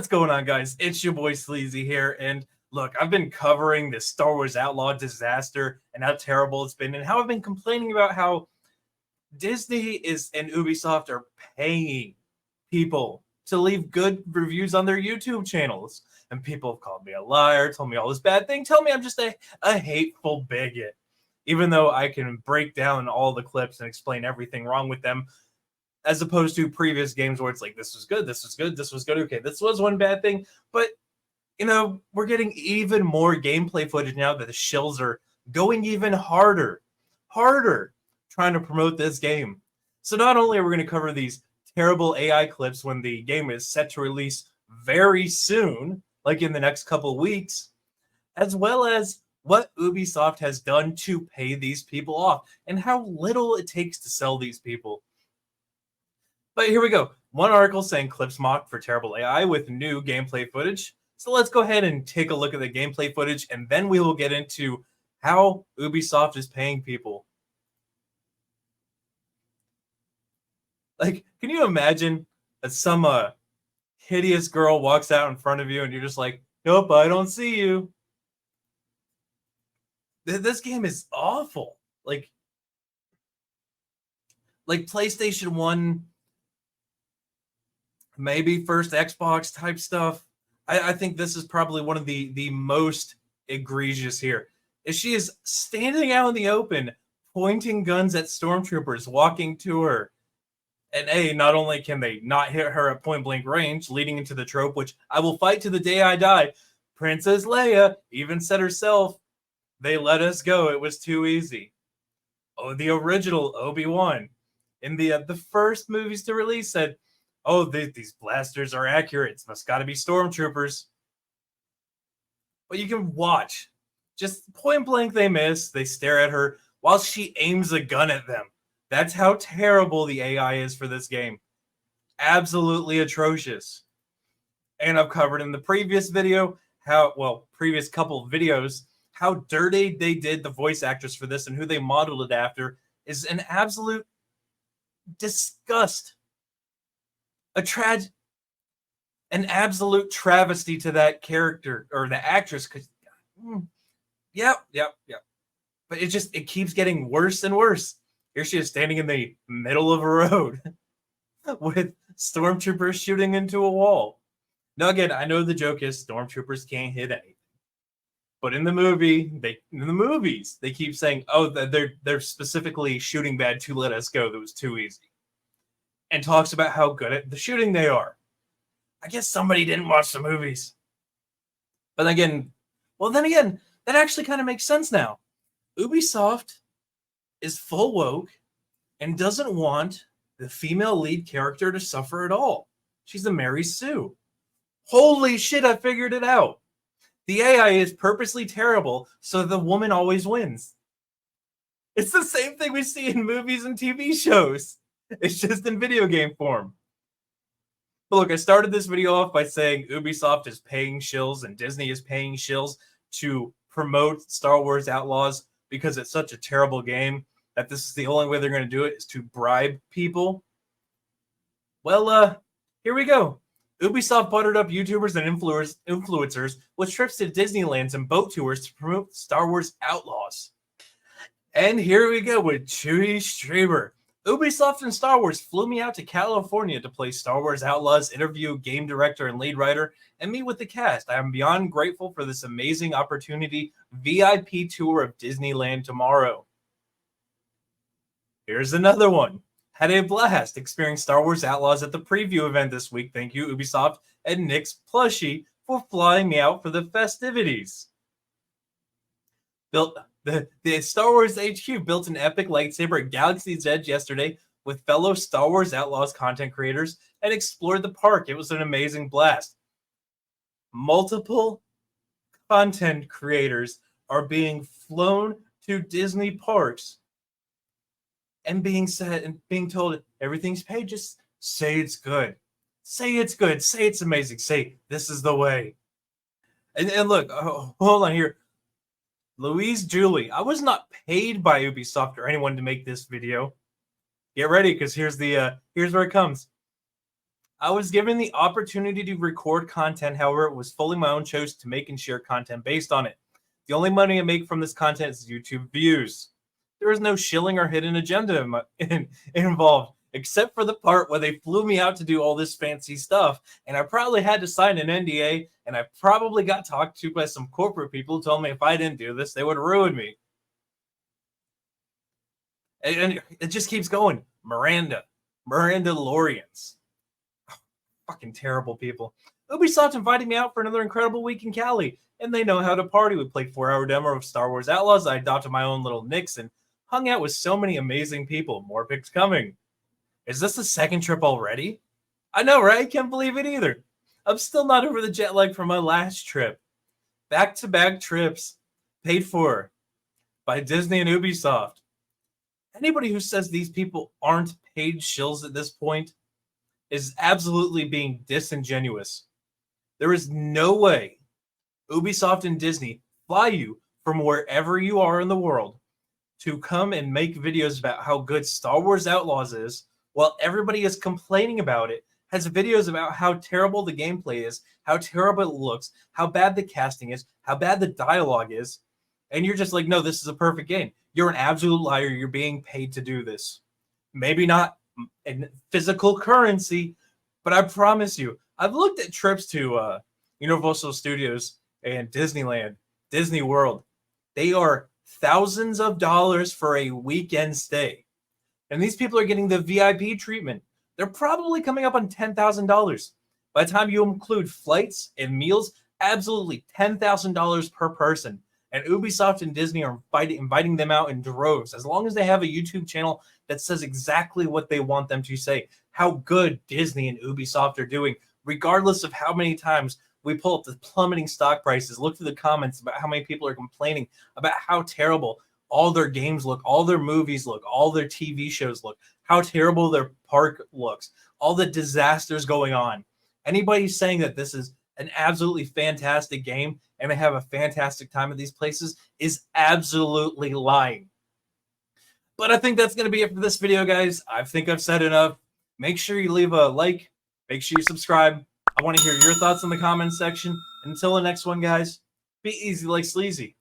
What's going on, guys? It's your boy Sleazy here, and look, I've been covering this Star Wars Outlaw disaster and how terrible it's been, and how I've been complaining about how Disney and Ubisoft are paying people to leave good reviews on their YouTube channels. And people have called me a liar, told me all this bad thing, tell me I'm just a hateful bigot. Even though I can break down all the clips and explain everything wrong with them, as opposed to previous games where it's like, this was good, this was good, this was good, okay, this was one bad thing. But, you know, we're getting even more gameplay footage now that the Shils are going even harder, trying to promote this game. So not only are we going to cover these terrible AI clips when the game is set to release very soon, like in the next couple weeks, as well as what Ubisoft has done to pay these people off and how little it takes to sell these people. But here we go. One article saying clips mocked for terrible AI with new gameplay footage. So let's go ahead and take a look at the gameplay footage, and then we will get into how Ubisoft is paying people. Like, can you imagine that some hideous girl walks out in front of you and you're just like, nope, I don't see you. This game is awful. Like PlayStation 1, maybe first Xbox type stuff. I think this is probably one of the most egregious here. Is she is standing out in the open, pointing guns at stormtroopers, walking to her. And not only can they not hit her at point blank range, leading into the trope, which I will fight to the day I die, Princess Leia even said herself, they let us go, it was too easy. Oh, the original Obi-Wan in the first movies to release said, oh, these blasters are accurate, it's must gotta be stormtroopers. But you can watch, just point blank they miss, they stare at her while she aims a gun at them. That's how terrible the AI is for this game. Absolutely atrocious. And I've covered in the previous video previous couple of videos, how dirty they did the voice actress for this and who they modeled it after is an absolute disgust. An absolute travesty to that character or the actress. Yep. But it keeps getting worse and worse. Here she is standing in the middle of a road with stormtroopers shooting into a wall. Now, again, I know the joke is stormtroopers can't hit anything. But in the movies, they keep saying, oh, they're specifically shooting bad to let us go. That was too easy. And talks about how good at the shooting they are. I guess somebody didn't watch the movies. But then again, that actually kind of makes sense now. Ubisoft is full woke and doesn't want the female lead character to suffer at all. She's a Mary Sue. Holy shit, I figured it out. The AI is purposely terrible, so the woman always wins. It's the same thing we see in movies and TV shows. It's just in video game form. But look, I started this video off by saying Ubisoft is paying shills and Disney is paying shills to promote Star Wars Outlaws because it's such a terrible game that this is the only way they're going to do it is to bribe people. Well, here we go. Ubisoft buttered up YouTubers and influencers with trips to Disneylands and boat tours to promote Star Wars Outlaws. And here we go with Chewie Streamer. Ubisoft and Star Wars flew me out to California to play Star Wars Outlaws, interview game director and lead writer, and meet with the cast. I am beyond grateful for this amazing opportunity. VIP tour of Disneyland tomorrow. Here's another one. Had a blast experiencing Star Wars Outlaws at the preview event this week. Thank you, Ubisoft and Nick's Plushie, for flying me out for the festivities. The Star Wars HQ built an epic lightsaber at Galaxy's Edge yesterday with fellow Star Wars Outlaws content creators and explored the park. It was an amazing blast. Multiple content creators are being flown to Disney parks and being told everything's paid. Just say it's good. Say it's good. Say it's amazing. Say this is the way. And look, hold on here. Louise Julie, I was not paid by Ubisoft or anyone to make this video. Get ready, because here's where it comes. I was given the opportunity to record content, however, it was fully my own choice to make and share content based on it. The only money I make from this content is YouTube views. There is no shilling or hidden agenda involved, except for the part where they flew me out to do all this fancy stuff, and I probably had to sign an NDA, and I probably got talked to by some corporate people who told me if I didn't do this, they would ruin me. And it just keeps going. Miranda Lorians. Fucking terrible people. Ubisoft invited me out for another incredible week in Cali, and they know how to party. We played 4-hour demo of Star Wars Outlaws. I adopted my own little Nix and hung out with so many amazing people. More pics coming. Is this the second trip already? I know, right? I can't believe it either. I'm still not over the jet lag from my last trip. Back-to-back trips paid for by Disney and Ubisoft. Anybody who says these people aren't paid shills at this point is absolutely being disingenuous. There is no way Ubisoft and Disney fly you from wherever you are in the world to come and make videos about how good Star Wars Outlaws is, while everybody is complaining about it, has videos about how terrible the gameplay is, how terrible it looks, how bad the casting is, how bad the dialogue is, and you're just like, no, this is a perfect game. You're an absolute liar. You're being paid to do this. Maybe not in physical currency, but I promise you, I've looked at trips to Universal Studios and Disneyland, Disney World. They are thousands of dollars for a weekend stay. And these people are getting the VIP treatment. They're probably coming up on $10,000. By the time you include flights and meals, absolutely $10,000 per person. And Ubisoft and Disney are inviting them out in droves, as long as they have a YouTube channel that says exactly what they want them to say, how good Disney and Ubisoft are doing, regardless of how many times we pull up the plummeting stock prices, look through the comments about how many people are complaining about how terrible all their games look, all their movies look, all their TV shows look, how terrible their park looks, all the disasters going on. Anybody saying that this is an absolutely fantastic game and I have a fantastic time at these places is absolutely lying. But I think that's going to be it for this video, guys. I think I've said enough. Make sure you leave a like. Make sure you subscribe. I want to hear your thoughts in the comments section. Until the next one, guys, be easy like sleazy.